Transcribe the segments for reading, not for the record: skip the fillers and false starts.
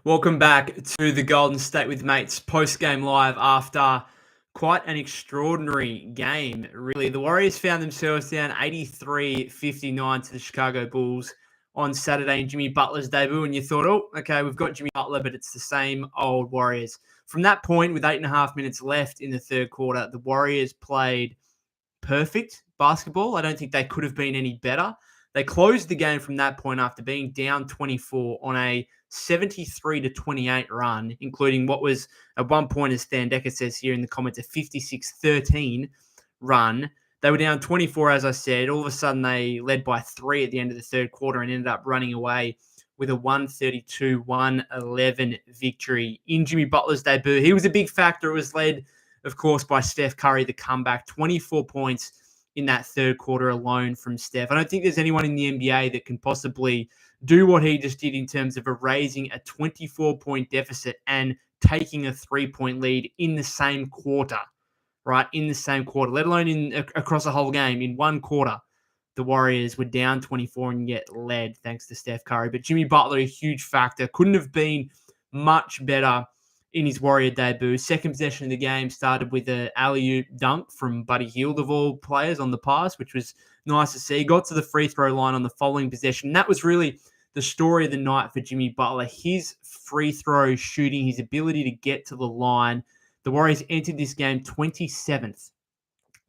Welcome back to the Golden State with Mates post-game live after quite an extraordinary game, really. The Warriors found themselves down 83-59 to the Chicago Bulls on Saturday in Jimmy Butler's debut, and you thought, oh, okay, we've got Jimmy Butler, but it's the same old Warriors. From that point, with 8.5 minutes left in the third quarter, the Warriors played perfect basketball. I don't think they could have been any better. They closed the game from that point after being down 24 on a 73-28 run, including what was at one point, as Stan Decker says here in the comments, a 56-13 run. They were down 24, as I said. All of a sudden, they led by 3 at the end of the third quarter and ended up running away with a 132-111 victory in Jimmy Butler's debut. He was a big factor. It was led, of course, by Steph Curry, the comeback, 24 points in that third quarter alone from Steph. I don't think there's anyone in the NBA that can possibly do what he just did in terms of erasing a 24-point deficit and taking a 3-point lead in the same quarter, right? In the same quarter, let alone across a whole game. In one quarter, the Warriors were down 24 and yet led thanks to Steph Curry. But Jimmy Butler, a huge factor, couldn't have been much better in his Warrior debut. Second possession of the game started with an alley-oop dunk from Buddy Hield, of all players, on the pass, which was nice to see. He got to the free throw line on the following possession. And that was really the story of the night for Jimmy Butler. His free throw shooting, his ability to get to the line. The Warriors entered this game 27th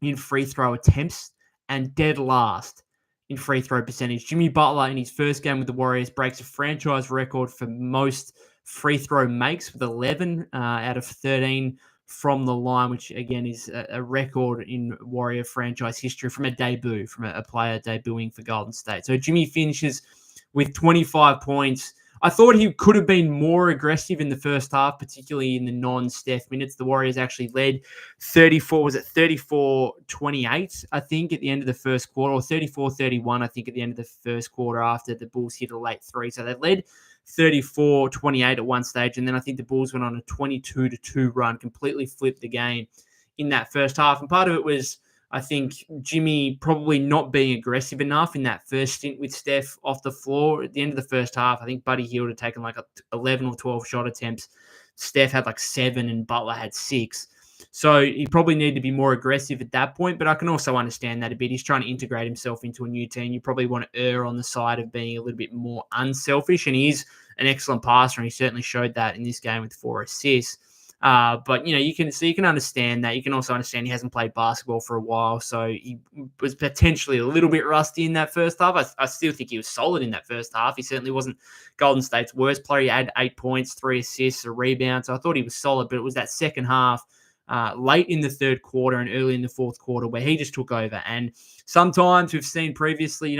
in free throw attempts and dead last in free throw percentage. Jimmy Butler, in his first game with the Warriors, breaks a franchise record for most free throw makes with 11 out of 13 from the line, which again is a record in Warrior franchise history from a debut, from a player debuting for Golden State. So Jimmy finishes with 25 points. I thought he could have been more aggressive in the first half, particularly in the non-Steph minutes. The Warriors actually led 34-28, I think, at the end of the first quarter, or 34-31, I think, at the end of the first quarter after the Bulls hit a late three. So they led 34-28 at one stage, and then I think the Bulls went on a 22-2 run, completely flipped the game in that first half. And part of it was, I think, Jimmy probably not being aggressive enough in that first stint with Steph off the floor. At the end of the first half, I think Buddy Hield had taken like 11 or 12 shot attempts. Steph had like 7 and Butler had 6. So he probably needed to be more aggressive at that point, but I can also understand that a bit. He's trying to integrate himself into a new team. You probably want to err on the side of being a little bit more unselfish, and he is an excellent passer, and he certainly showed that in this game with 4 assists. But you can understand that. You can also understand he hasn't played basketball for a while, so he was potentially a little bit rusty in that first half. I still think he was solid in that first half. He certainly wasn't Golden State's worst player. He had 8 points, 3 assists, a rebound, so I thought he was solid. But it was that second half, late in the third quarter and early in the fourth quarter, where he just took over. And sometimes we've seen previously,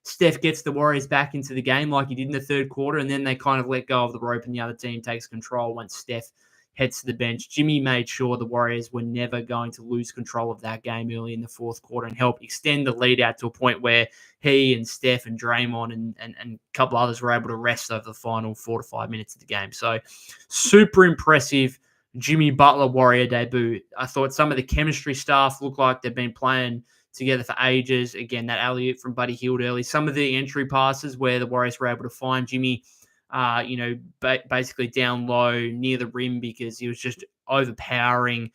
Steph gets the Warriors back into the game like he did in the third quarter, and then they kind of let go of the rope and the other team takes control once Steph heads to the bench. Jimmy made sure the Warriors were never going to lose control of that game early in the fourth quarter and help extend the lead out to a point where he and Steph and Draymond and a couple others were able to rest over the final 4 to 5 minutes of the game. So super impressive Jimmy Butler Warrior debut. I thought some of the chemistry stuff looked like they've been playing together for ages. Again, that alley-oop from Buddy Hield early. Some of the entry passes where the Warriors were able to find Jimmy basically down low near the rim because he was just overpowering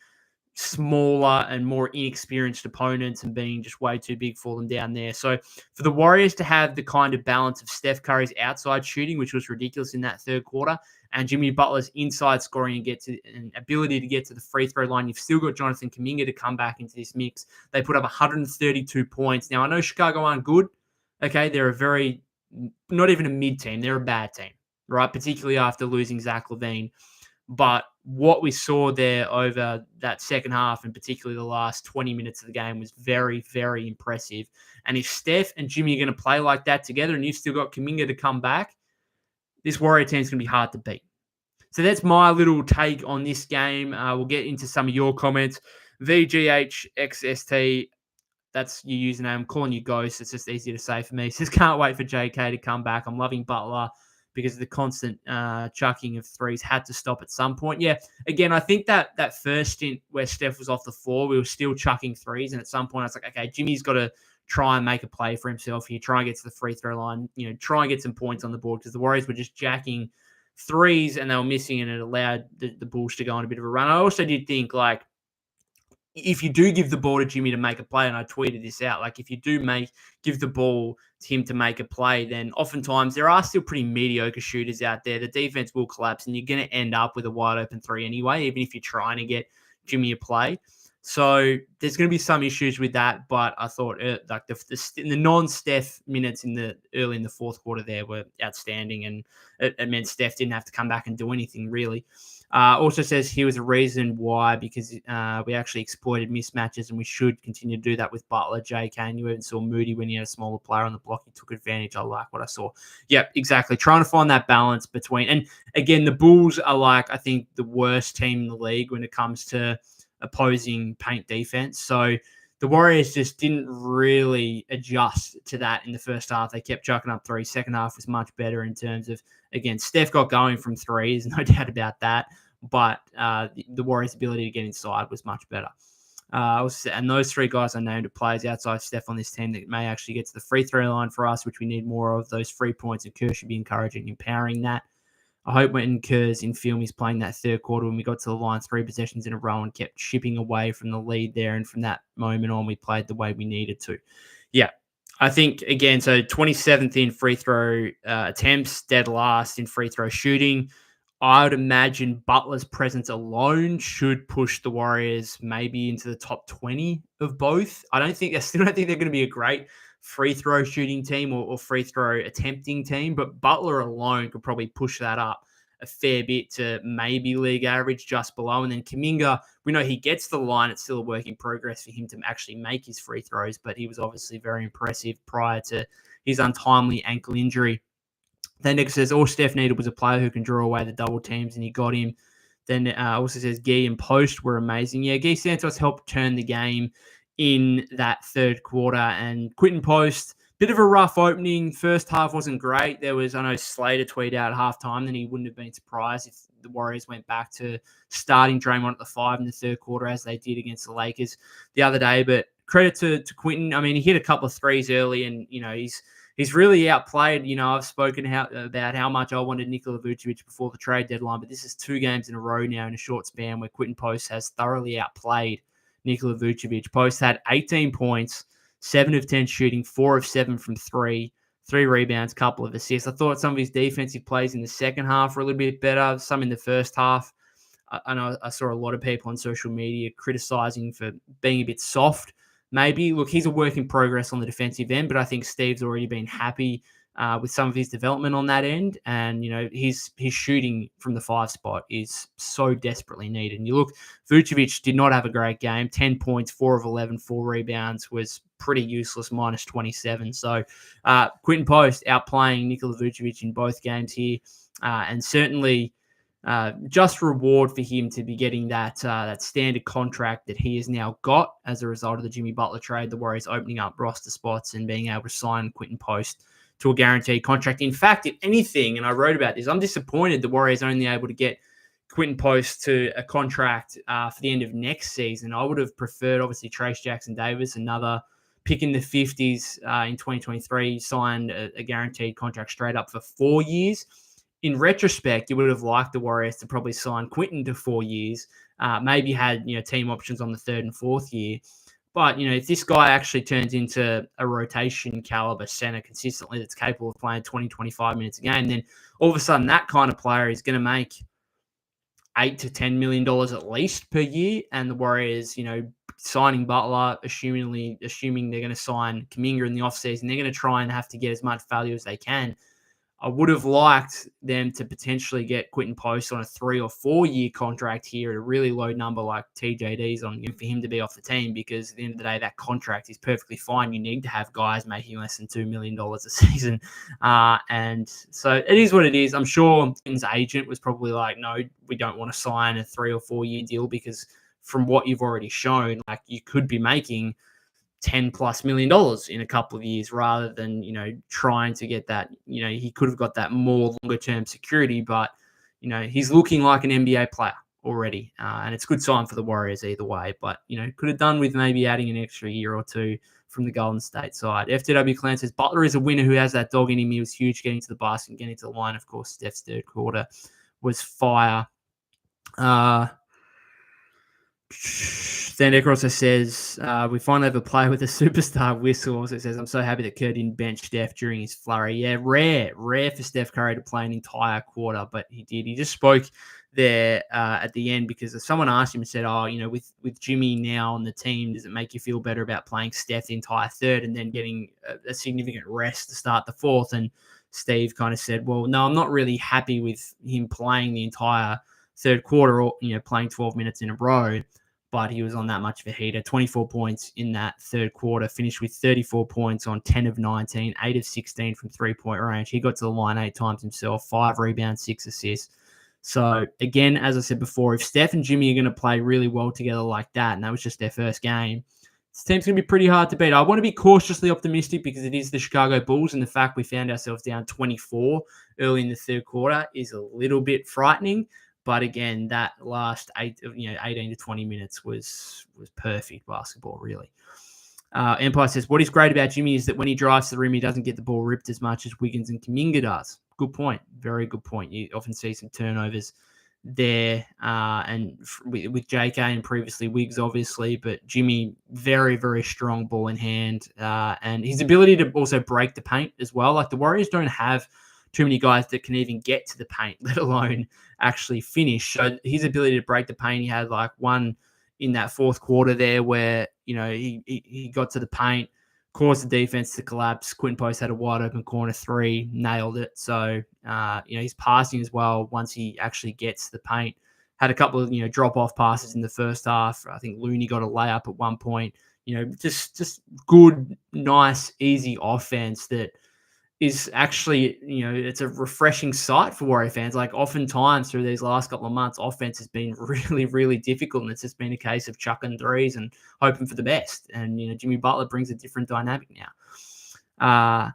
smaller and more inexperienced opponents and being just way too big for them down there. So for the Warriors to have the kind of balance of Steph Curry's outside shooting, which was ridiculous in that third quarter, and Jimmy Butler's inside scoring and ability to get to the free throw line, you've still got Jonathan Kuminga to come back into this mix. They put up 132 points. Now, I know Chicago aren't good. Okay, they're not even a mid team. They're a bad team, right? Particularly after losing Zach LaVine. But what we saw there over that second half, and particularly the last 20 minutes of the game, was very, very impressive. And if Steph and Jimmy are going to play like that together, and you've still got Kuminga to come back, this Warrior team is going to be hard to beat. So that's my little take on this game. We'll get into some of your comments. VGHXST, that's your username. I'm calling you Ghost. It's just easier to say for me. Says, can't wait for JK to come back. I'm loving Butler because the constant chucking of threes had to stop at some point. Yeah, again, I think that first stint where Steph was off the floor, we were still chucking threes. And at some point, I was like, okay, Jimmy's got to try and make a play for himself here, try and get to the free throw line, try and get some points on the board because the Warriors were just jacking threes and they were missing, and it allowed the Bulls to go on a bit of a run. I also did think, like, if you do give the ball to Jimmy to make a play, and I tweeted this out, like if you do give the ball to him to make a play, then oftentimes there are still pretty mediocre shooters out there. The defense will collapse and you're going to end up with a wide open three anyway, even if you're trying to get Jimmy a play. So there's going to be some issues with that, but I thought like the non-Steph minutes early in the fourth quarter there were outstanding, and it meant Steph didn't have to come back and do anything really. Also says here was a reason why, because we actually exploited mismatches, and we should continue to do that with Butler, JK, and you even saw Moody when he had a smaller player on the block. He took advantage. I like what I saw. Yep, exactly. Trying to find that balance between, and again, the Bulls are like, I think, the worst team in the league when it comes to opposing paint defense. So the Warriors just didn't really adjust to that in the first half. They kept chucking up threes. Second half was much better in terms of, again, Steph got going from threes, no doubt about that. But the Warriors' ability to get inside was much better. And those three guys I named are players outside Steph on this team that may actually get to the free throw line for us, which we need more of. Those 3 points, and Kerr should be encouraging and empowering that. I hope when Kerr's in film, he's playing that third quarter when we got to the line 3 possessions in a row and kept chipping away from the lead there. And from that moment on, we played the way we needed to. Yeah, I think, again, so 27th in free throw attempts, dead last in free throw shooting. I would imagine Butler's presence alone should push the Warriors maybe into the top 20 of both. I still don't think they're going to be a great free throw shooting team or free throw attempting team, but Butler alone could probably push that up a fair bit to maybe league average, just below. And then Kuminga, we know he gets the line. It's still a work in progress for him to actually make his free throws, but he was obviously very impressive prior to his untimely ankle injury. Then Nick says all Steph needed was a player who can draw away the double teams, and he got him. Then also says Gee and Post were amazing. Yeah, Gee Santos helped turn the game in that third quarter, and Quinton Post, bit of a rough opening. First half wasn't great. There was, I know Slater tweeted out at halftime that he wouldn't have been surprised if the Warriors went back to starting Draymond at the 5 in the third quarter, as they did against the Lakers the other day. But credit to Quinton. I mean, he hit a couple of threes early, and, you know, he's really outplayed. You know, I've spoken about how much I wanted Nikola Vucevic before the trade deadline, but this is 2 games in a row now in a short span where Quinton Post has thoroughly outplayed Nikola Vucevic. Post had 18 points, 7 of 10 shooting, 4 of 7 from 3, 3 rebounds, couple of assists. I thought some of his defensive plays in the second half were a little bit better, some in the first half. I know I saw a lot of people on social media criticizing for being a bit soft. Maybe, look, he's a work in progress on the defensive end, but I think Steve's already been happy with some of his development on that end. And, you know, his shooting from the 5 spot is so desperately needed. And you look, Vucevic did not have a great game. 10 points, 4 of 11, 4 rebounds, was pretty useless, minus 27. So Quinton Post outplaying Nikola Vucevic in both games here. And certainly just reward for him to be getting that standard contract that he has now got as a result of the Jimmy Butler trade. The Warriors opening up roster spots and being able to sign Quinton Post to a guaranteed contract. In fact, if anything, and I wrote about this, I'm disappointed the Warriors only able to get Quinton Post to a contract for the end of next season. I would have preferred, obviously, Trace Jackson-Davis, another pick in the 50s in 2023, signed a guaranteed contract straight up for 4 years. In retrospect, you would have liked the Warriors to probably sign Quinton to 4 years, maybe had, you know, team options on the 3rd and 4th year. But, you know, if this guy actually turns into a rotation caliber center consistently that's capable of playing 20, 25 minutes a game, then all of a sudden that kind of player is going to make $8 to $10 million at least per year. And the Warriors, you know, signing Butler, assuming they're going to sign Kuminga in the offseason, they're going to try and have to get as much value as they can. I would have liked them to potentially get Quinton Post on a 3 or 4 year contract here at a really low number like TJD's on, for him to be off the team, because at the end of the day, that contract is perfectly fine. You need to have guys making less than $2 million a season. And so it is what it is. I'm sure his agent was probably like, no, we don't want to sign a 3 or 4 year deal, because from what you've already shown, like, you could be making $10+ million in a couple of years, rather than, you know, trying to get that. You know, he could have got that more longer term security, but, you know, he's looking like an NBA player already. And it's a good sign for the Warriors either way, but, you know, could have done with maybe adding an extra year or 2 from the Golden State side. FTW Clan says Butler is a winner who has that dog in him. He was huge getting to the basket and getting to the line. Of course, Steph's third quarter was fire. Stan Decker also says, we finally have a player with a superstar whistle. Also says, I'm so happy that Kerr didn't bench Steph during his flurry. Yeah, rare for Steph Curry to play an entire quarter, but he did. He just spoke there at the end because someone asked him and said, with Jimmy now on the team, does it make you feel better about playing Steph the entire third and then getting a significant rest to start the fourth? And Steve kind of said, well, no, I'm not really happy with him playing the entire third quarter or, playing 12 minutes in a row. But he was on that much of a heater. 24 points in that third quarter, finished with 34 points on 10 of 19, 8 of 16 from three-point range. He got to the line 8 times himself, 5 rebounds, 6 assists. So, again, as I said before, if Steph and Jimmy are going to play really well together like that, and that was just their first game, this team's going to be pretty hard to beat. I want to be cautiously optimistic because it is the Chicago Bulls, and the fact we found ourselves down 24 early in the third quarter is a little bit frightening. But again, that last 18 to 20 minutes was perfect basketball, really. Empire says, what is great about Jimmy is that when he drives to the rim, he doesn't get the ball ripped as much as Wiggins and Kuminga does. Good point. Very good point. You often see some turnovers there, and with JK and previously Wiggs, obviously, but Jimmy, very, very strong ball in hand, and his ability to also break the paint as well. Like the Warriors don't have too many guys that can even get to the paint, let alone actually finish. So his ability to break the paint, he had like one in that fourth quarter there where, he got to the paint, caused the defense to collapse. Quinton Post had a wide open corner three, nailed it. So, his passing as well, once he actually gets to the paint, had a couple of, drop off passes in the first half. I think Looney got a layup at one point, just good, nice, easy offense that is actually, it's a refreshing sight for Warrior fans. Like oftentimes through these last couple of months, offense has been really, really difficult. And it's just been a case of chucking threes and hoping for the best. And, Jimmy Butler brings a different dynamic now.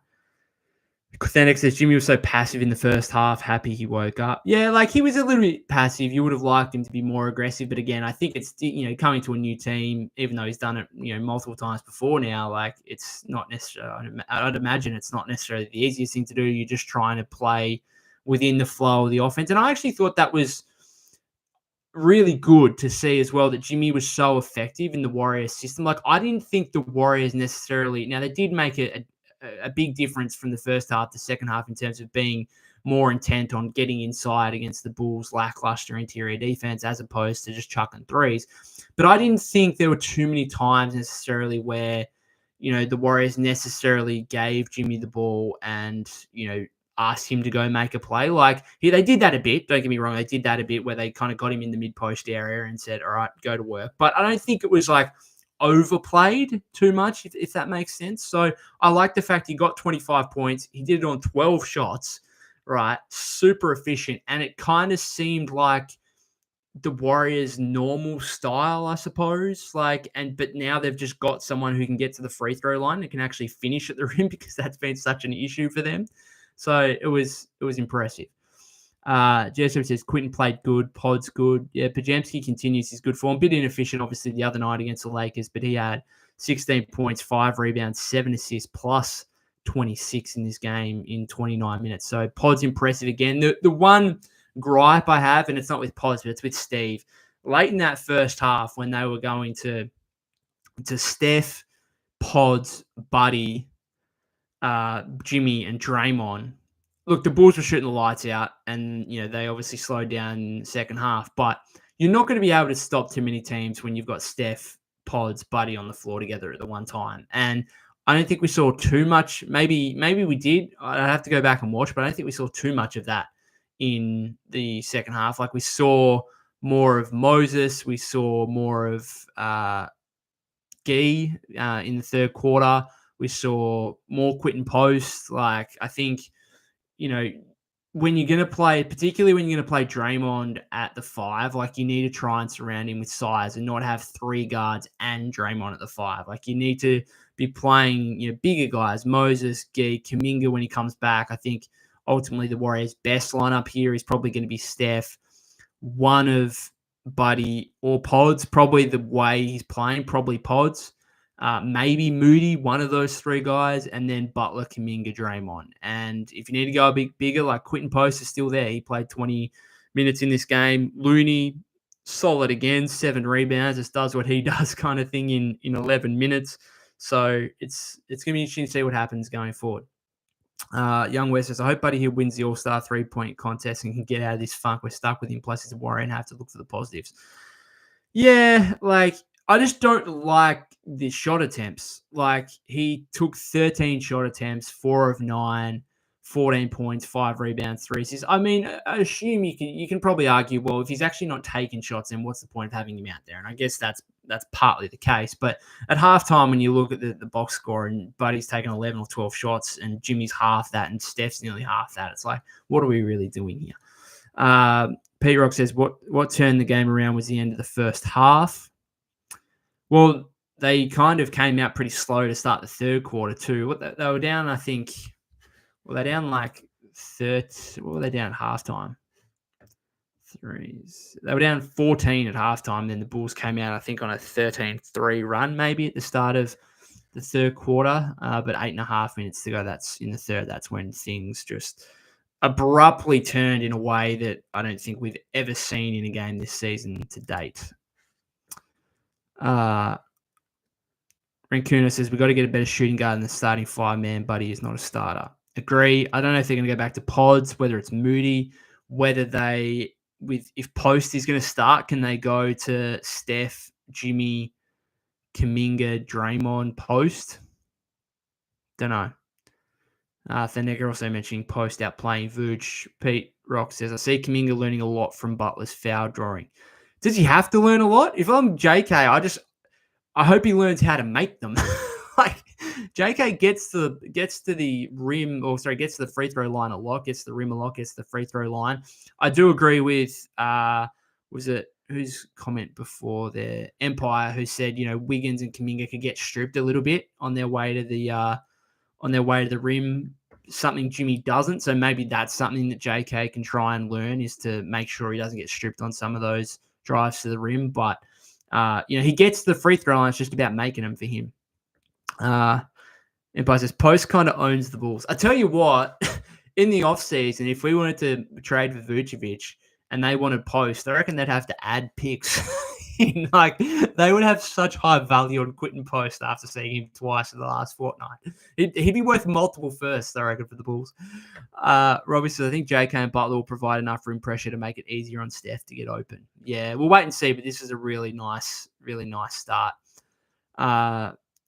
Quinton says Jimmy was so passive in the first half. Happy he woke up. Yeah, like he was a little bit passive. You would have liked him to be more aggressive, but again, I think it's coming to a new team, even though he's done it multiple times before now. Like it's not necessarily. I'd imagine it's not necessarily the easiest thing to do. You're just trying to play within the flow of the offense, and I actually thought that was really good to see as well that Jimmy was so effective in the Warriors system. Like I didn't think the Warriors necessarily. Now they did make a big difference from the first half to second half in terms of being more intent on getting inside against the Bulls' lackluster interior defense as opposed to just chucking threes. But I didn't think there were too many times necessarily where, the Warriors necessarily gave Jimmy the ball and, asked him to go make a play. Like they did that a bit. Don't get me wrong. They did that a bit where they kind of got him in the mid-post area and said, all right, go to work. But I don't think it was like overplayed too much, if that makes sense. So I like the fact he got 25 points. He did it on 12 shots, right? Super efficient. And it kind of seemed like the Warriors' normal style, I suppose. But now they've just got someone who can get to the free throw line and can actually finish at the rim because that's been such an issue for them. So it was impressive. Joseph says Quinton played good, Pod's good. Yeah, Pajemski continues his good form. A bit inefficient, obviously, the other night against the Lakers, but he had 16 points, 5 rebounds, 7 assists, plus 26 in this game in 29 minutes. So Pod's impressive again. The one gripe I have, and it's not with Pods, but it's with Steve. Late in that first half when they were going to Steph, Pods, Buddy, Jimmy, and Draymond, look, the Bulls were shooting the lights out and, they obviously slowed down in the second half, but you're not going to be able to stop too many teams when you've got Steph, Pods, Buddy on the floor together at the one time. And I don't think we saw too much. Maybe we did. I'd have to go back and watch, but I don't think we saw too much of that in the second half. Like we saw more of Moses. We saw more of Gee in the third quarter. We saw more Quinton Post. Like I think, when you're going to play, particularly when you're going to play Draymond at the 5, like you need to try and surround him with size and not have 3 guards and Draymond at the 5. Like you need to be playing, bigger guys, Moses, Gee, Kuminga when he comes back. I think ultimately the Warriors' best lineup here is probably going to be Steph, one of Buddy or Pods, probably the way he's playing, probably Pods. Maybe Moody, one of those 3 guys, and then Butler, Kuminga, Draymond. And if you need to go a bit bigger, like Quinton Post is still there. He played 20 minutes in this game. Looney, solid again, 7 rebounds, just does what he does kind of thing in 11 minutes. So it's going to be interesting to see what happens going forward. Young West says, I hope Buddy Hill wins the All-Star 3-point contest and can get out of this funk. We're stuck with him. Plus, he's a warrior and have to look for the positives. Yeah, like, I just don't like the shot attempts. Like, he took 13 shot attempts, 4 of 9, 14 points, 5 rebounds, 3 assists. I mean, I assume you can probably argue, well, if he's actually not taking shots, then what's the point of having him out there? And I guess that's partly the case. But at halftime, when you look at the box score and Buddy's taken 11 or 12 shots and Jimmy's half that and Steph's nearly half that, it's like, what are we really doing here? Pete Rock says, what turned the game around was the end of the first half. Well, they kind of came out pretty slow to start the third quarter too. They were down, I think, they're down like 30. What were they down at halftime? Threes. They were down 14 at halftime. Then the Bulls came out, I think, on a 13-3 run maybe at the start of the third quarter. But 8.5 minutes to go, that's in the third. That's when things just abruptly turned in a way that I don't think we've ever seen in a game this season to date. Rancuna says, we've got to get a better shooting guard than the starting 5-man, but he is not a starter. Agree. I don't know if they're going to go back to pods, whether it's Moody, whether if Post is going to start, can they go to Steph, Jimmy, Kuminga, Draymond, Post? Don't know. Thanega also mentioning Post outplaying Vooch. Pete Rock says, I see Kuminga learning a lot from Butler's foul drawing. Does he have to learn a lot? If I'm JK, I hope he learns how to make them. Like, JK gets to the rim, gets to the free throw line a lot, gets to the rim a lot, gets to the free throw line. I do agree with, whose comment before there? Empire, who said, Wiggins and Kuminga could get stripped a little bit on their way to the rim, something Jimmy doesn't. So maybe that's something that JK can try and learn, is to make sure he doesn't get stripped on some of those drives to the rim. But, he gets the free throw line. It's just about making them for him. Empire says, Post kind of owns the Bulls. I tell you what, in the offseason, if we wanted to trade for Vucevic and they wanted Post, I reckon they'd have to add picks. Like, they would have such high value on Quinton Post after seeing him twice in the last fortnight. He'd be worth multiple firsts, I reckon, for the Bulls. Robbie says, I think JK and Butler will provide enough room pressure to make it easier on Steph to get open. Yeah, we'll wait and see, but this is a really nice start.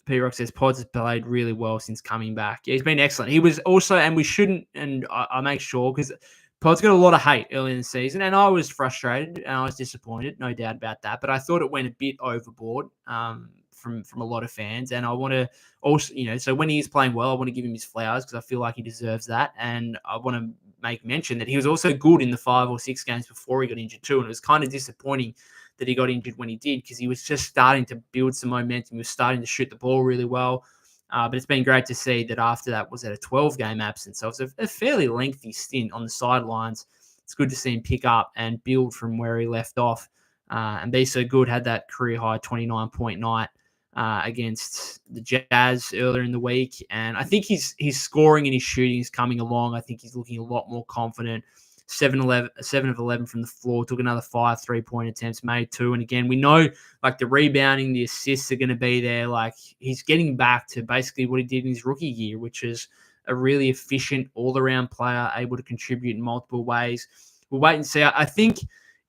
P-Rock says, Pods has played really well since coming back. Yeah, he's been excellent. He was also, and we shouldn't, and I make sure, because Pods got a lot of hate early in the season, and I was frustrated and I was disappointed, no doubt about that. But I thought it went a bit overboard from a lot of fans, and I want to also, so when he is playing well, I want to give him his flowers because I feel like he deserves that, and I want to make mention that he was also good in the 5 or 6 games before he got injured too, and it was kind of disappointing that he got injured when he did, because he was just starting to build some momentum. He was starting to shoot the ball really well. But it's been great to see that after that was at a 12-game absence. So it's a fairly lengthy stint on the sidelines. It's good to see him pick up and build from where he left off and be so good. Had that career-high 29-point night against the Jazz earlier in the week. And I think his scoring and his shooting is coming along. I think he's looking a lot more confident. 7 of 11 from the floor, took another 5 3-point attempts, made 2. And again, we know like the rebounding, the assists are going to be there. Like, he's getting back to basically what he did in his rookie year, which is a really efficient all-around player, able to contribute in multiple ways. We'll wait and see. I think,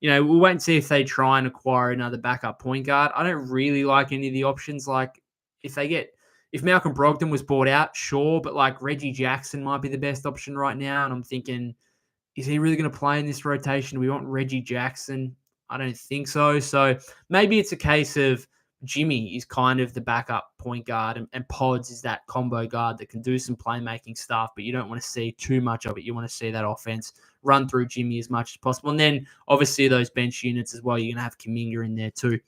we'll wait and see if they try and acquire another backup point guard. I don't really like any of the options. Like, if Malcolm Brogdon was bought out, sure, but like Reggie Jackson might be the best option right now. And I'm thinking, is he really going to play in this rotation? Do we want Reggie Jackson? I don't think so. So maybe it's a case of Jimmy is kind of the backup point guard and Pods is that combo guard that can do some playmaking stuff, but you don't want to see too much of it. You want to see that offense run through Jimmy as much as possible. And then obviously those bench units as well, you're going to have Kuminga in there too.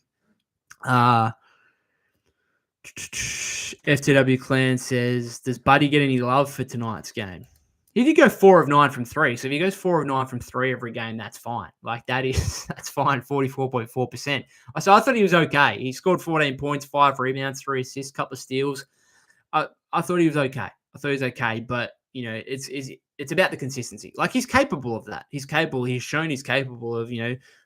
FTW Clan says, does Buddy get any love for tonight's game? He did go 4 of 9 from 3. So if he goes 4 of 9 from 3 every game, that's fine. Like, that's fine, 44.4%. So I thought he was okay. He scored 14 points, 5 rebounds, 3 assists, couple of steals. I thought he was okay. But it's about the consistency. Like, he's capable of that. He's capable. He's shown he's capable of,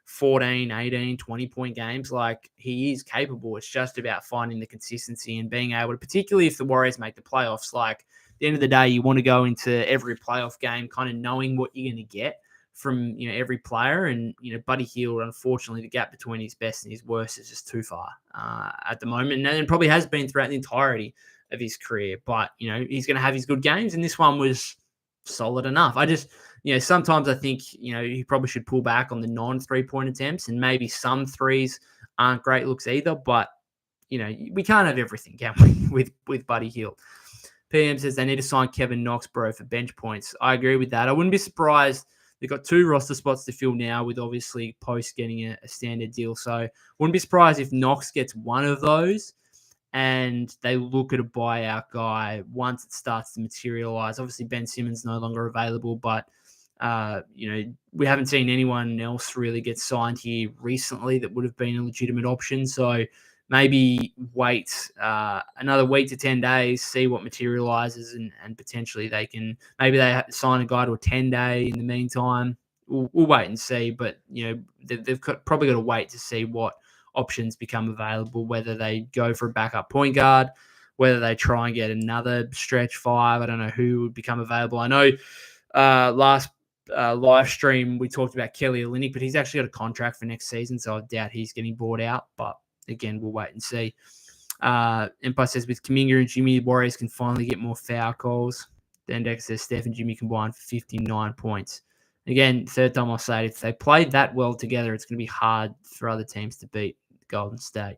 14, 18, 20-point games. Like, he is capable. It's just about finding the consistency and being able to, particularly if the Warriors make the playoffs, like, at the end of the day, you want to go into every playoff game kind of knowing what you're going to get from, every player. And, Buddy Hield, unfortunately, the gap between his best and his worst is just too far at the moment. And probably has been throughout the entirety of his career. But, he's going to have his good games. And this one was solid enough. I just, sometimes I think, he probably should pull back on the non-3-point attempts, and maybe some threes aren't great looks either. But, we can't have everything, can we, with Buddy Hield. PM says they need to sign Kevin Knox, bro, for bench points. I agree with that. I wouldn't be surprised. They've got 2 roster spots to fill now, with obviously Post getting a standard deal. So wouldn't be surprised if Knox gets one of those and they look at a buyout guy once it starts to materialize. Obviously, Ben Simmons no longer available, but we haven't seen anyone else really get signed here recently that would have been a legitimate option. So maybe wait another week to 10 days, see what materializes, and potentially they sign a guy to a 10-day in the meantime. We'll wait and see, but they've probably got to wait to see what options become available, whether they go for a backup point guard, whether they try and get another stretch 5. I don't know who would become available. I know last live stream we talked about Kelly Olynyk, but he's actually got a contract for next season, so I doubt he's getting bought out. But again, we'll wait and see. Empire says with Kuminga and Jimmy, the Warriors can finally get more foul calls. Then Dex says Steph and Jimmy combined for 59 points. Again, third time I'll say it, if they played that well together, it's going to be hard for other teams to beat Golden State.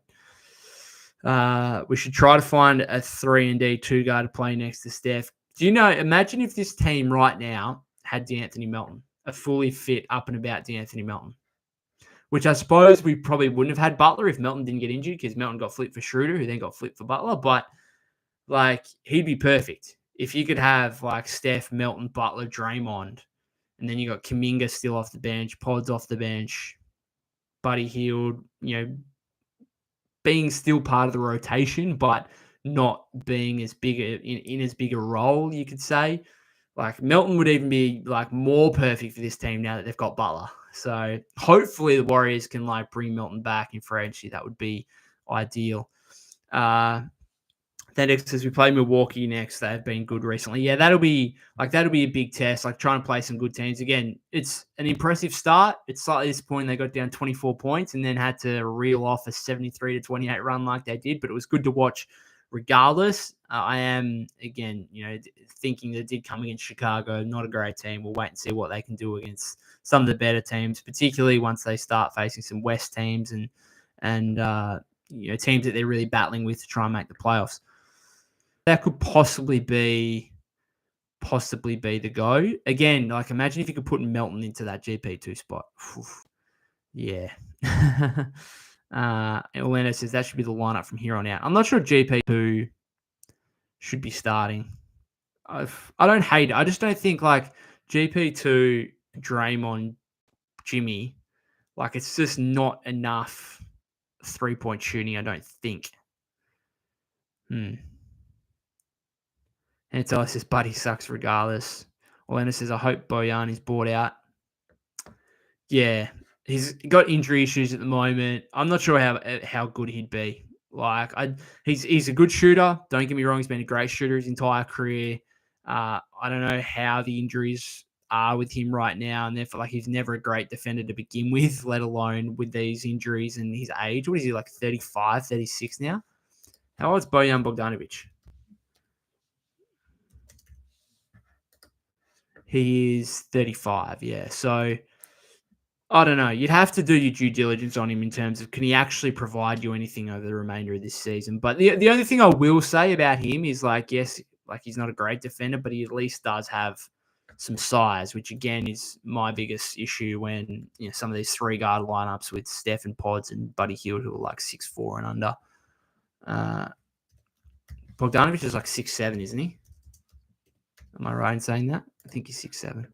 We should try to find a 3-and-D 2 guard to play next to Steph. Imagine if this team right now had D'Anthony Melton, a fully fit, up and about D'Anthony Melton, which I suppose we probably wouldn't have had Butler if Melton didn't get injured, because Melton got flipped for Schroeder, who then got flipped for Butler. But, he'd be perfect. If you could have, Steph, Melton, Butler, Draymond, and then you got Kuminga still off the bench, Pods off the bench, Buddy Hield, being still part of the rotation, but not being as big in as big a role, you could say. Melton would even be more perfect for this team now that they've got Butler. So hopefully the Warriors can bring Melton back in free agency. That would be ideal. Then as we play Milwaukee next, they've been good recently. Yeah, that'll be a big test. Trying to play some good teams. Again, it's an impressive start. It's slightly disappointing they got down 24 points and then had to reel off a 73-28 run like they did. But it was good to watch regardless. I am, again, thinking they did come against Chicago. Not a great team. We'll wait and see what they can do against some of the better teams, particularly once they start facing some West teams and teams that they're really battling with to try and make the playoffs. That could possibly be the go. Again, imagine if you could put Melton into that GP2 spot. Oof. Yeah. Orlando says that should be the lineup from here on out. I'm not sure GP2 should be starting. I don't hate it. I just don't think GP2, Draymond, Jimmy, it's just not enough 3-point shooting, I don't think. And so says, Buddy sucks regardless. Orlando says, I hope Bojan is bought out. Yeah, he's got injury issues at the moment. I'm not sure how good he'd be. He's a good shooter. Don't get me wrong. He's been a great shooter his entire career. I don't know how the injuries are with him right now, and therefore he's never a great defender to begin with, let alone with these injuries and his age. What is he, 35, 36 now? How old's Bojan Bogdanovic? He is 35, yeah. So, I don't know. You'd have to do your due diligence on him in terms of can he actually provide you anything over the remainder of this season. But the only thing I will say about him is, yes, he's not a great defender, but he at least does have some size, which, again, is my biggest issue when some of these 3-guard lineups with Steph and Pods and Buddy Hield, who are 6'4" and under. Bogdanovic is 6'7", isn't he? Am I right in saying that? I think he's 6'7".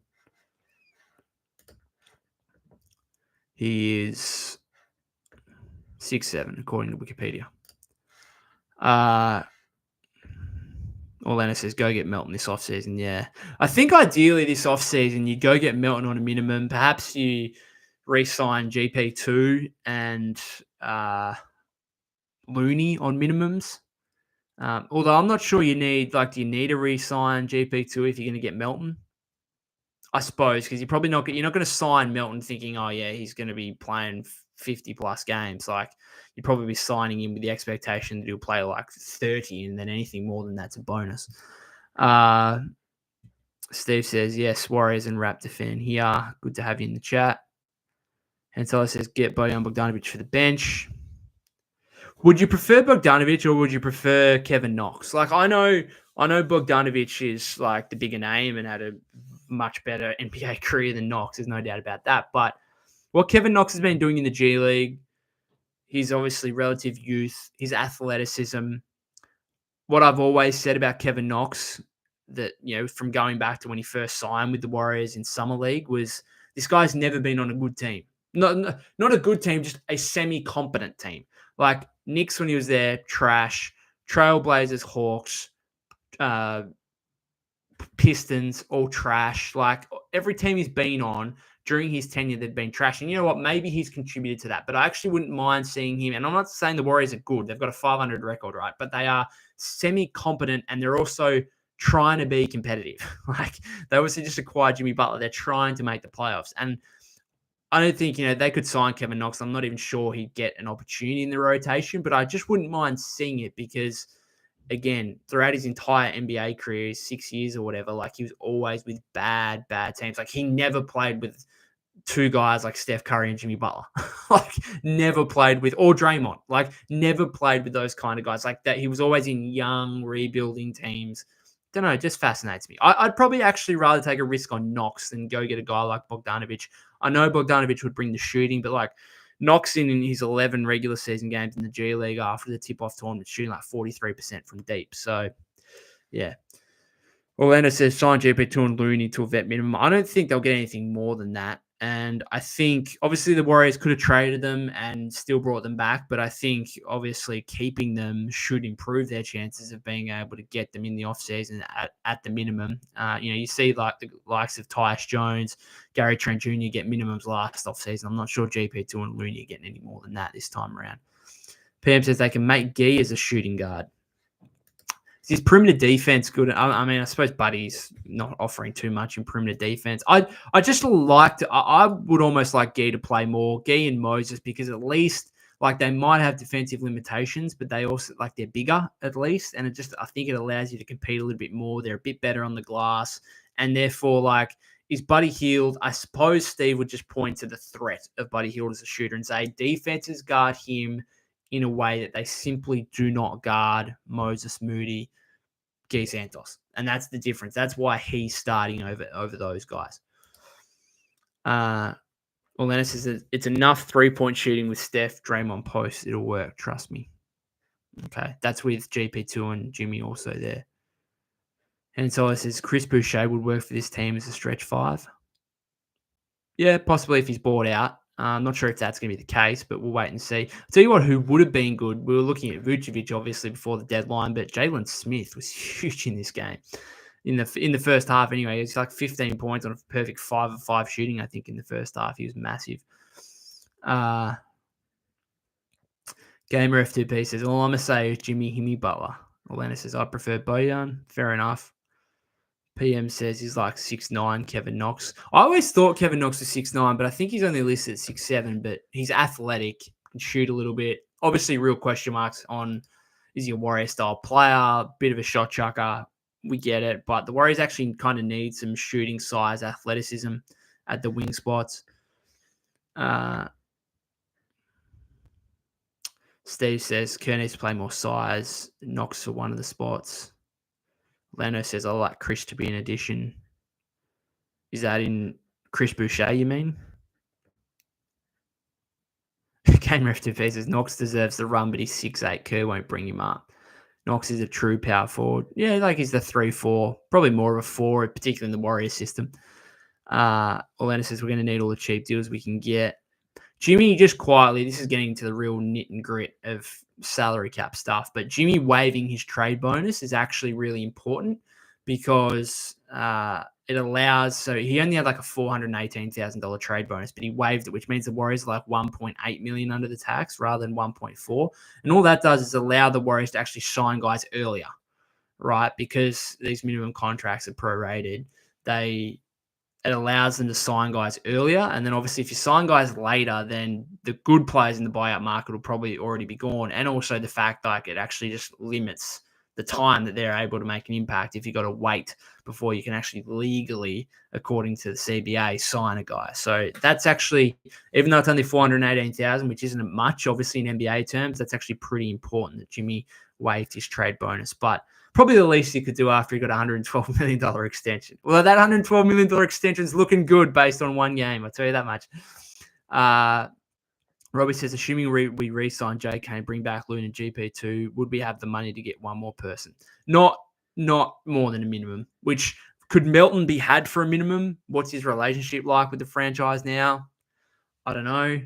He is 6'7", according to Wikipedia. Orlando says, go get Melton this offseason. Yeah. I think ideally this offseason, you go get Melton on a minimum. Perhaps you re-sign GP2 and Looney on minimums. Although I'm not sure do you need to re-sign GP2 if you're going to get Melton? I suppose, because you're not going to sign Melton thinking, oh yeah, he's going to be playing 50 plus games. Like you'd probably be signing him with the expectation that he'll play like 30, and then anything more than that's a bonus. Steve says, yes, Warriors and Raptor fan here. Good to have you in the chat. Hensela says, get Bojan Bogdanovic for the bench. Would you prefer Bogdanovic or would you prefer Kevin Knox? Like I know Bogdanovic is like the bigger name and had a much better NBA career than Knox. There's no doubt about that. But what Kevin Knox has been doing in the G League, his obviously relative youth, his athleticism. What I've always said about Kevin Knox, that from going back to when he first signed with the Warriors in Summer League, was this guy's never been on a good team. Not a good team, just a semi-competent team. Like Knicks when he was there, trash. Trailblazers, Hawks, Pistons, all trash. Like every team he's been on during his tenure, they've been trash. And you know what? Maybe he's contributed to that. But I actually wouldn't mind seeing him. And I'm not saying the Warriors are good. They've got a 500 record, right? But they are semi-competent and they're also trying to be competitive. Like they obviously just acquired Jimmy Butler. They're trying to make the playoffs. And I don't think, they could sign Kevin Knox. I'm not even sure he'd get an opportunity in the rotation, but I just wouldn't mind seeing it because, again, throughout his entire NBA career, 6 years or whatever, like he was always with bad teams. Like he never played with two guys like Steph Curry and Jimmy Butler. Like never played with, or Draymond, like never played with those kind of guys like that. He was always in young, rebuilding teams. Don't know, it just fascinates me. I'd probably actually rather take a risk on Knox than go get a guy like Bogdanovic. I know Bogdanovic would bring the shooting, but like Knox in his 11 regular season games in the G League after the tip-off tournament, shooting like 43% from deep. So, yeah. Orlando says sign GP2 and Looney to a vet minimum. I don't think they'll get anything more than that. And I think, obviously, the Warriors could have traded them and still brought them back. But I think, obviously, keeping them should improve their chances of being able to get them in the offseason at the minimum. You see like the likes of Tyus Jones, Gary Trent Jr. get minimums last offseason. I'm not sure GP2 and Looney are getting any more than that this time around. PM says they can make Gee as a shooting guard. Is his perimeter defense good? I mean, I suppose Buddy's not offering too much in perimeter defense. I just I would almost like Gee to play more, Gee and Moses, because at least like they might have defensive limitations, but they also like they're bigger at least, and I think it allows you to compete a little bit more. They're a bit better on the glass, and therefore like is Buddy Hield? I suppose Steve would just point to the threat of Buddy Hield as a shooter and say defenses guard him in a way that they simply do not guard Moses Moody, Gee Santos. And that's the difference. That's why he's starting over those guys. Orlando says that it's enough three-point shooting with Steph, Draymond, Post. It'll work. Trust me. Okay. That's with GP2 and Jimmy also there. And so it says Chris Boucher would work for this team as a stretch five. Yeah, possibly if he's bought out. I'm not sure if that's going to be the case, but we'll wait and see. I'll tell you what, who would have been good. We were looking at Vucevic, obviously, before the deadline, but Jalen Smith was huge in this game. In the first half, anyway, it's like 15 points on a perfect 5 of 5 shooting, I think, in the first half. He was massive. Gamer F2P says, all I'm going to say is Jimmy Butler. Orlando says, I prefer Bojan. Fair enough. PM says he's like 6'9", Kevin Knox. I always thought Kevin Knox was 6'9", but I think he's only listed at 6'7", but he's athletic, can shoot a little bit. Obviously, real question marks on, is he a Warrior-style player, bit of a shot chucker, we get it, but the Warriors actually kind of need some shooting size, athleticism at the wing spots. Steve says, Kerr needs to play more size, Knox for one of the spots. Lano says, I like Chris to be an addition. Is that in Chris Boucher, you mean? Game Ref to says, Knox deserves the run, but he's 6'8". Kerr won't bring him up. Knox is a true power forward. Yeah, like he's the 3-4. Probably more of a 4, particularly in the Warrior system. Orlando says, we're going to need all the cheap deals we can get. Jimmy just quietly, this is getting into the real nit and grit of salary cap stuff, but Jimmy waiving his trade bonus is actually really important because it allows, so he only had like a $418,000 trade bonus, but he waived it, which means the Warriors are like 1.8 million under the tax rather than 1.4. And all that does is allow the Warriors to actually sign guys earlier, right? Because these minimum contracts are prorated. It allows them to sign guys earlier. And then obviously if you sign guys later, then the good players in the buyout market will probably already be gone. And also the fact like it actually just limits the time that they're able to make an impact if you've got to wait before you can actually legally, according to the CBA, sign a guy. So that's actually, even though it's only 418,000, which isn't much, obviously in NBA terms, that's actually pretty important that Jimmy waived his trade bonus. But probably the least he could do after he got a $112 million extension. Well, that $112 million extension is looking good based on one game. I'll tell you that much. Robbie says, assuming we re-sign JK and bring back Loon and GP2, would we have the money to get one more person? Not more than a minimum, which could Melton be had for a minimum? What's his relationship like with the franchise now? I don't know.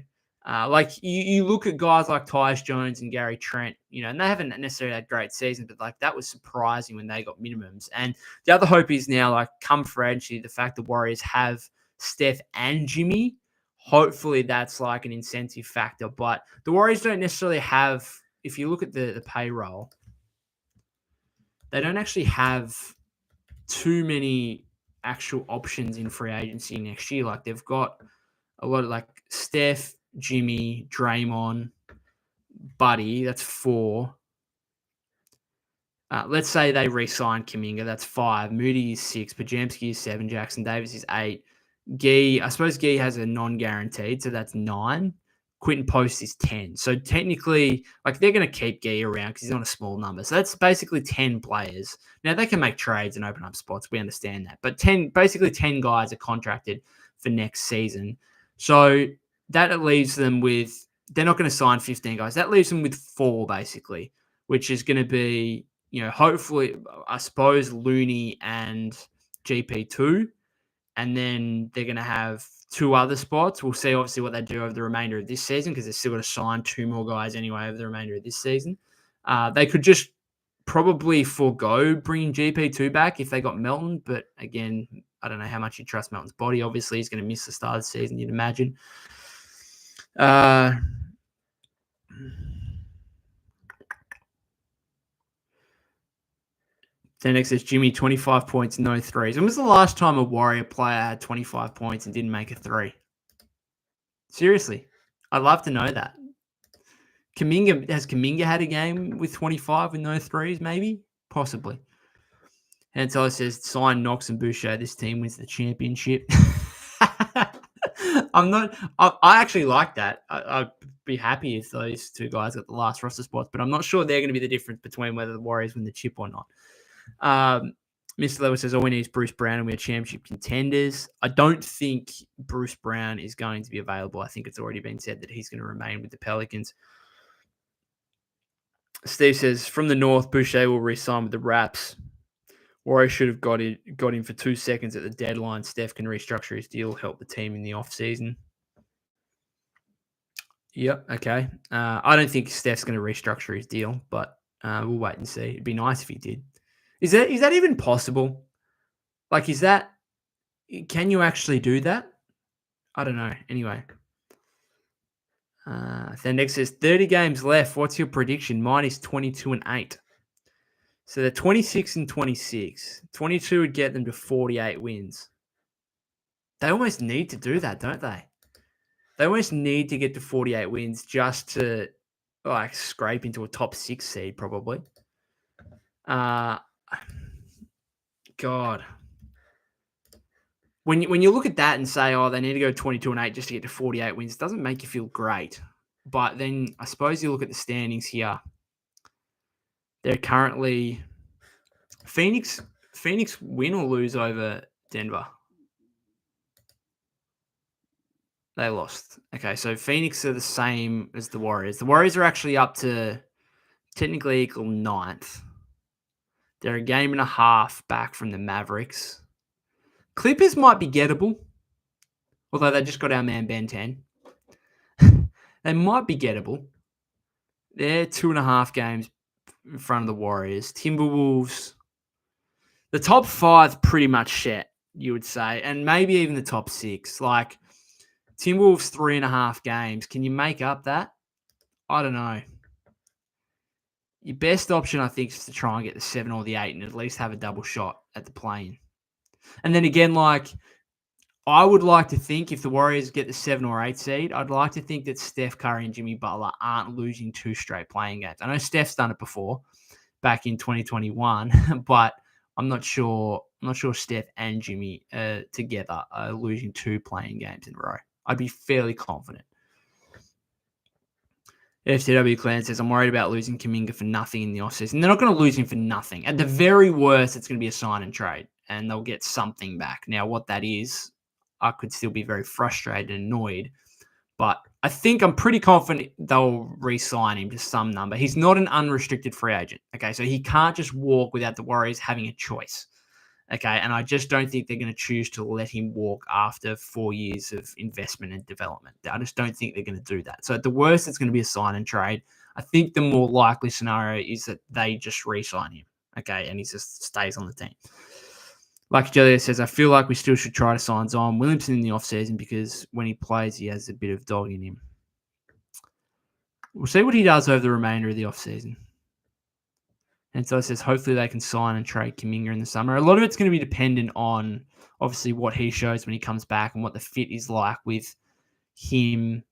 Like you look at guys like Tyus Jones and Gary Trent, and they haven't necessarily had great seasons, but like that was surprising when they got minimums. And the other hope is now, like come free agency, the fact the Warriors have Steph and Jimmy, hopefully that's like an incentive factor. But the Warriors don't necessarily have, if you look at the payroll, they don't actually have too many actual options in free agency next year. Like they've got a lot of like Steph, Jimmy, Draymond, Buddy. That's 4. Let's say they re-sign Kuminga. That's 5. Moody is 6. Pajamski is 7. Jackson Davis is 8. Gee, I suppose Gee has a non-guaranteed, so that's 9. Quinton Post is 10. So technically, like they're going to keep Gee around because he's on a small number. So that's basically 10 players. Now they can make trades and open up spots. We understand that, but 10 guys are contracted for next season. So that leaves them with, they're not going to sign 15 guys. That leaves them with 4 basically, which is going to be, hopefully, I suppose, Looney and GP2. And then they're going to have 2 other spots. We'll see obviously what they do over the remainder of this season because they're still going to sign 2 more guys anyway over the remainder of this season. They could just probably forego bringing GP2 back if they got Melton. But again, I don't know how much you trust Melton's body. Obviously, he's going to miss the start of the season, you'd imagine. Then next is Jimmy, 25 points, no threes. When was the last time a Warrior player had 25 points and didn't make a 3? Seriously, I'd love to know that. Has Kuminga had a game with 25 with no threes? Maybe, possibly. Hantello says, sign Knox and Boucher. This team wins the championship. I actually like that. I'd be happy if those 2 guys got the last roster spots, but I'm not sure they're going to be the difference between whether the Warriors win the chip or not. Mr. Lewis says, all we need is Bruce Brown and we're championship contenders. I don't think Bruce Brown is going to be available. I think it's already been said that he's going to remain with the Pelicans. Steve says, from the North, Boucher will re-sign with the Raps. Warriors should have got him for 2 seconds at the deadline. Steph can restructure his deal, help the team in the offseason. Yep, okay. I don't think Steph's going to restructure his deal, but we'll wait and see. It'd be nice if he did. Is that even possible? Like, can you actually do that? I don't know. Anyway. Then next says 30 games left. What's your prediction? Mine is 22-8. So they're 26-26. 22 would get them to 48 wins. They almost need to do that, don't they? They almost need to get to 48 wins just to like scrape into a top 6 seed, probably. God. When you look at that and say, oh, they need to go 22-8 just to get to 48 wins, it doesn't make you feel great. But then I suppose you look at the standings here. They're currently Phoenix win or lose over Denver? They lost. Okay, so Phoenix are the same as the Warriors. The Warriors are actually up to technically equal 9th. They're a game and a half back from the Mavericks. Clippers might be gettable, although they just got our man Ben 10. They might be gettable. They're 2.5 games in front of the Warriors. Timberwolves, the top 5 pretty much set, you would say, and maybe even the top 6. Like Timberwolves 3.5 games. Can you make up that? I don't know. Your best option, I think, is to try and get the 7 or the 8 and at least have a double shot at the play-in. And then again, like, I would like to think if the Warriors get the 7 or 8 seed, I'd like to think that Steph Curry and Jimmy Butler aren't losing 2 straight playing games. I know Steph's done it before back in 2021, but I'm not sure Steph and Jimmy together are losing 2 playing games in a row. I'd be fairly confident. FTW Clan says, I'm worried about losing Kuminga for nothing in the offseason. They're not going to lose him for nothing. At the very worst, it's going to be a sign and trade, and they'll get something back. Now, what that is, I could still be very frustrated and annoyed, but I think I'm pretty confident they'll re-sign him to some number. He's not an unrestricted free agent, okay? So he can't just walk without the Warriors having a choice. Okay, and I just don't think they're going to choose to let him walk after 4 years of investment and development. I just don't think they're going to do that. So at the worst, it's going to be a sign and trade. I think the more likely scenario is that they just re-sign him, okay, and he just stays on the team. Like Julia says, I feel like we still should try to sign Zion Williamson in the offseason because when he plays, he has a bit of dog in him. We'll see what he does over the remainder of the offseason. And so it says, hopefully they can sign and trade Kuminga in the summer. A lot of it's going to be dependent on, obviously, what he shows when he comes back and what the fit is like with him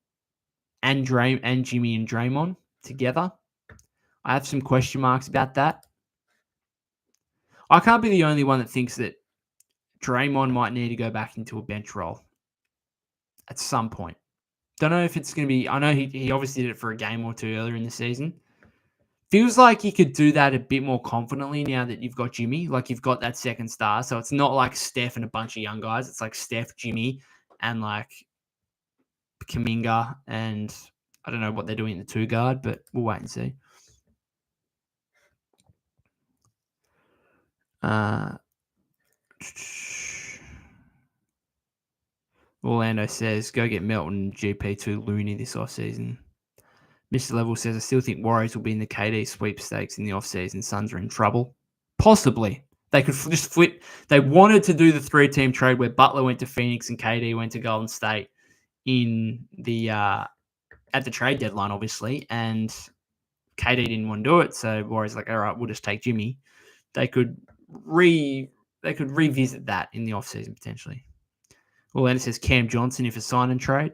and Jimmy and Draymond together. I have some question marks about that. I can't be the only one that thinks that Draymond might need to go back into a bench role at some point. Don't know if it's going to be... I know he obviously did it for a game or two earlier in the season. Feels like you could do that a bit more confidently now that you've got Jimmy. Like you've got that second star. So it's not like Steph and a bunch of young guys. It's like Steph, Jimmy, and like Kuminga. And I don't know what they're doing in the 2 guard, but we'll wait and see. Orlando says, go get Melton GP2 Looney this offseason. Mr. Level says, I still think Warriors will be in the KD sweepstakes in the offseason. Suns are in trouble. Possibly. They could just flip. They wanted to do the 3-team trade where Butler went to Phoenix and KD went to Golden State in the at the trade deadline, obviously. And KD didn't want to do it. So Warriors like, all right, we'll just take Jimmy. They could revisit that in the offseason potentially. Orlando says Cam Johnson if a sign and trade.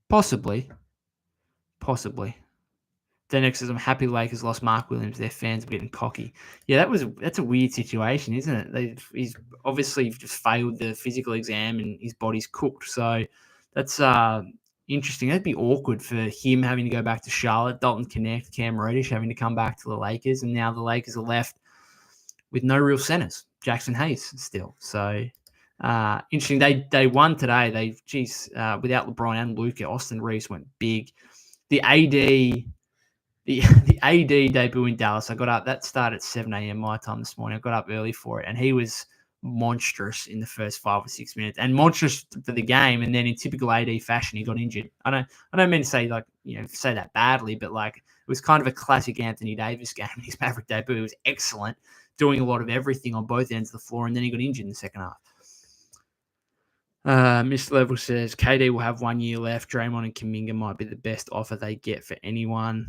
Possibly. Then next says, I'm happy Lakers lost Mark Williams. Their fans were getting cocky. Yeah, that's a weird situation, isn't it? He's obviously just failed the physical exam and his body's cooked. So that's interesting. That'd be awkward for him having to go back to Charlotte, Dalton Connect, Cam Reddish having to come back to the Lakers. And now the Lakers are left with no real centers. Jackson Hayes still. So interesting. They won today. Without LeBron and Luka, Austin Reeves went big. The AD debut in Dallas, I got up. That started at 7 a.m. my time this morning. I got up early for it, and he was monstrous in the first 5 or 6 minutes, and monstrous for the game. And then in typical AD fashion, he got injured. I don't mean to say say that badly, but like it was kind of a classic Anthony Davis game. His Maverick debut, he was excellent, doing a lot of everything on both ends of the floor, and then he got injured in the second half. Mr. Level says KD will have 1 year left. Draymond and Kuminga might be the best offer they get for anyone.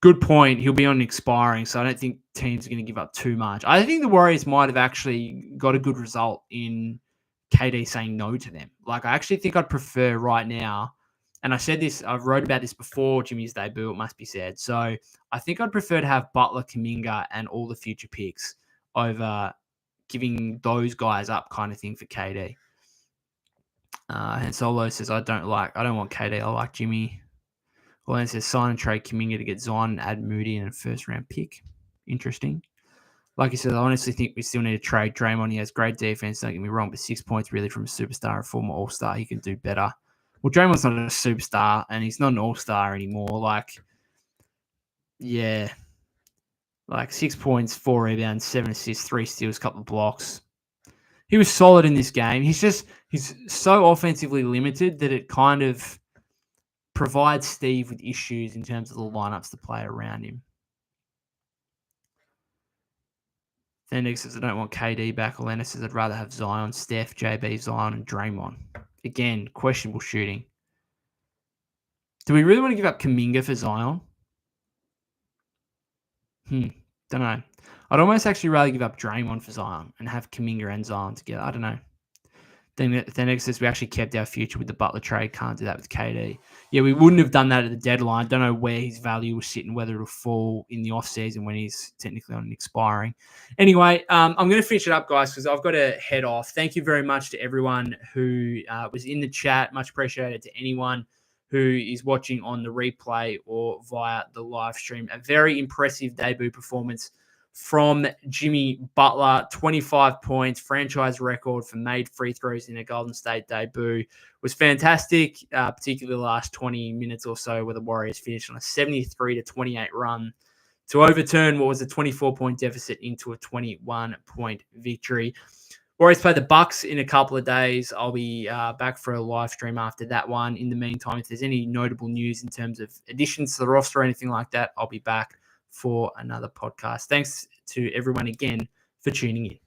Good point. He'll be on expiring, so I don't think teams are going to give up too much. I think the Warriors might have actually got a good result in KD saying no to them. Like, I actually think I'd prefer right now, and I said this, I wrote about this before Jimmy's debut, it must be said. So I think I'd prefer to have Butler, Kuminga, and all the future picks over giving those guys up kind of thing for KD. And Solo says, I don't want KD, I like Jimmy. Well, it says sign and trade Kuminga to get Zion and add Moody in a first-round pick. Interesting. Like I said, I honestly think we still need to trade Draymond. He has great defense, don't get me wrong, but 6 points really from a superstar, a former all-star. He can do better. Well, Draymond's not a superstar, and he's not an all-star anymore. Like 6 points, 4 rebounds, 7 assists, 3 steals, couple of blocks. He was solid in this game. He's so offensively limited that it kind of provide Steve with issues in terms of the lineups to play around him. Fenix says, I don't want KD back. Elena says, I'd rather have Zion, Steph, JB, Zion, and Draymond. Again, questionable shooting. Do we really want to give up Kuminga for Zion? Don't know. I'd almost actually rather give up Draymond for Zion and have Kuminga and Zion together. I don't know. Then Fenix says, we actually kept our future with the Butler trade. Can't do that with KD. Yeah, we wouldn't have done that at the deadline. Don't know where his value was sitting, whether it'll fall in the offseason when he's technically on an expiring. Anyway, I'm going to finish it up, guys, because I've got to head off. Thank you very much to everyone who was in the chat. Much appreciated to anyone who is watching on the replay or via the live stream. A very impressive debut performance from Jimmy Butler. 25 points, franchise record for made free throws in a Golden State debut. Was fantastic, particularly the last 20 minutes or so where the Warriors finished on a 73-28 run to overturn what was a 24-point deficit into a 21-point victory. Warriors play the Bucks in a couple of days. I'll be back for a live stream after that one. In the meantime, if there's any notable news in terms of additions to the roster or anything like that, I'll be back for another podcast. Thanks to everyone again for tuning in.